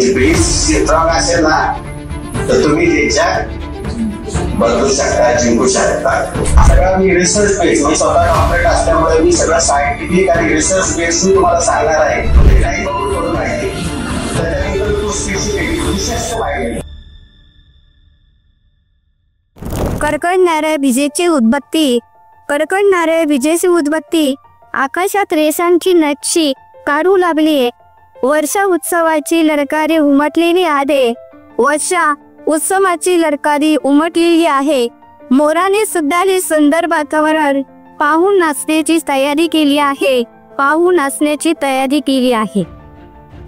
तुमची base strong असेल ना तर तुम्ही त्याच्यात बदलू शकता, जिंकू शकता. सगळं मी रिसर्च बेस, मी स्वतः डॉक्टरेट असल्यामुळे मी सगळं सायंटिफिक आणि रिसर्च बेस मी तुम्हाला सांगणार आहे. काही करून माहिती त्याच्यानंतर तो स्पेसिफिक विशिष्ट माहिती. कडकडणाऱ्या विजेची उदबत्ती. कडकडणाऱ्या विजेची उदबत्ती आकाशात रेषांची नक्षी काढू लागली. वर्षा उत्सवाची ललकारी उमटलेली आहे. वर्षा उत्सवाची ललकारी उमटलेली आहे. मोराने सुद्धा हे सुंदर वातावरण पाहून नाचण्याची तयारी केली आहे. पाहून नाचण्याची तयारी केली आहे.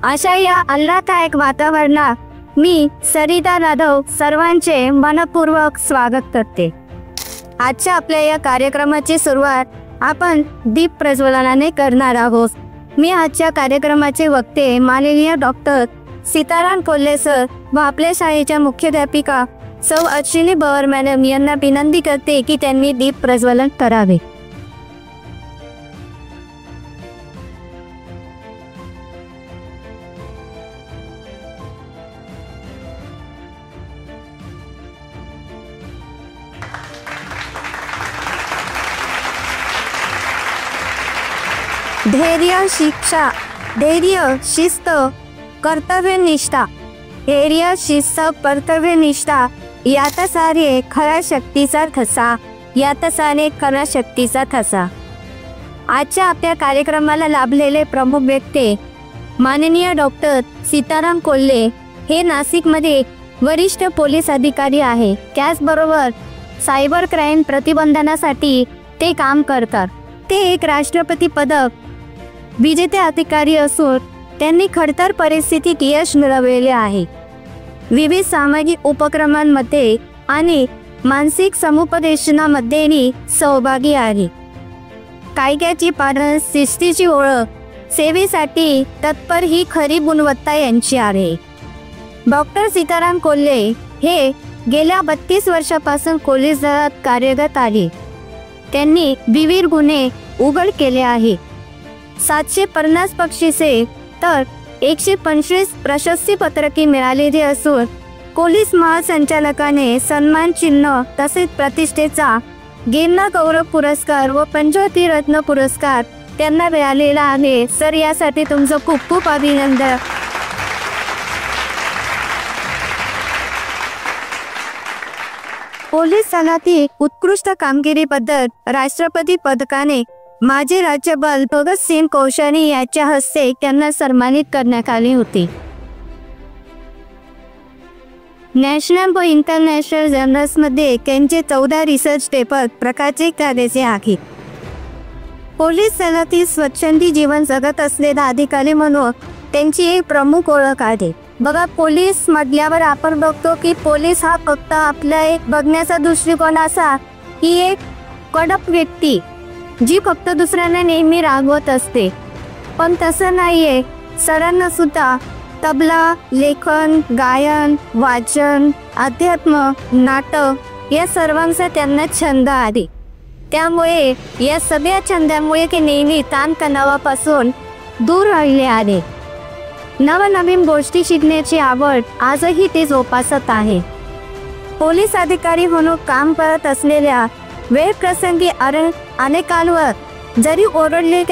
अशा या आल्हाददायक वातावरणात मी सरिता जाधव सर्वांचे मनपूर्वक स्वागत करते. आजच्या आपल्या या कार्यक्रमाची सुरुवात आपण दीप प्रज्वलनाने करणार आहोत. मी आजच्या कार्यक्रमाचे वक्ते माननीय डॉक्टर सीताराम कोल्हे सर व आपल्या शाळेच्या मुख्याध्यापिका सौ अश्विनी पवार मॅडम यांना विनंती करते की त्यांनी दीप प्रज्वलन करावे. धैर्य, शिक्षा, धैर्य, शिस्त, कर्तव्यनिष्ठा. धैर्य, शिस्त, कर्तव्यनिष्ठा यात सारे खऱ्या शक्तीचा ठसा. यात सारे खऱ्या शक्तीचा ठसा. आजच्या आपल्या कार्यक्रमाला लाभलेले प्रमुख व्यक्ती माननीय डॉक्टर सीताराम कोल्हे हे नाशिकमध्ये वरिष्ठ पोलीस अधिकारी आहे. त्याचबरोबर सायबर क्राईम प्रतिबंधनासाठी ते काम करतात. ते एक राष्ट्रपती पदक विजेते अधिकारी असून त्यांनी खडतर परिस्थितीत यश मिळवलेले आहे. विविध सामाजिक उपक्रमांमध्ये आणि मानसिक समुपदेशनामध्येही सहभागी आहे. कायद्याची पालन, शिस्तीची ओळख, सेवेसाठी तत्पर ही खरी गुणवत्ता यांची आहे. डॉक्टर सीताराम कोल्हे हे गेल्या 32 वर्षापासून पोलीस दलात कार्यरत आहे. त्यांनी विविध गुन्हे उघड केले आहे. 750 बक्षिसे तर 125 प्रशस्ती पत्रके मिळालेली असून पोलीस महासंचालकाने सन्मान चिन्ह तसेच प्रतिष्ठेचा गिरणा गौरव पुरस्कार व पंचवटी रत्न पुरस्कार त्यांना मिळालेला आहे. सर, यासाठी तुमचं खूप खूप अभिनंदन. पोलीस दलातील उत्कृष्ट कामगिरीबद्दल राष्ट्रपती पदकाने माजी राज्यपाल भगतसिंग कोश्यारी यांच्या हस्ते त्यांना सन्मानित करण्यात आले होते. नॅशनल व इंटरनॅशनल जर्नल्समध्ये त्यांचे 14 रिसर्च पेपर प्रकाशित झालेले आहेत. पोलीस दलातील स्वच्छंदी जीवन जगत असलेला अधिकारी म्हणून त्यांची एक प्रमुख ओळख आहे. बघा, पोलीस म्हटल्यावर आपण बघतो की पोलीस हा फक्त आपला एक बघण्याचा दृष्टिकोन असा की एक कडक व्यक्ती जी फक्त दुसऱ्यांना नेहमी रागवत असते. पण तसं नाहीये. सरांना सुद्धा तबला, लेखन, गायन, वाचन, अध्यात्म, नाटक या सर्वांचा त्यांना छंद आहे. त्यामुळे या सगळ्या छंदामुळे ते नेहमी ताणतणावापासून दूर राहिले आहे. नवनवीन गोष्टी शिकण्याची आवड आजही ते जोपासत आहे. पोलीस अधिकारी म्हणून काम करत असलेल्या वेळ प्रसंगी अनेकांवर जरी ओरडले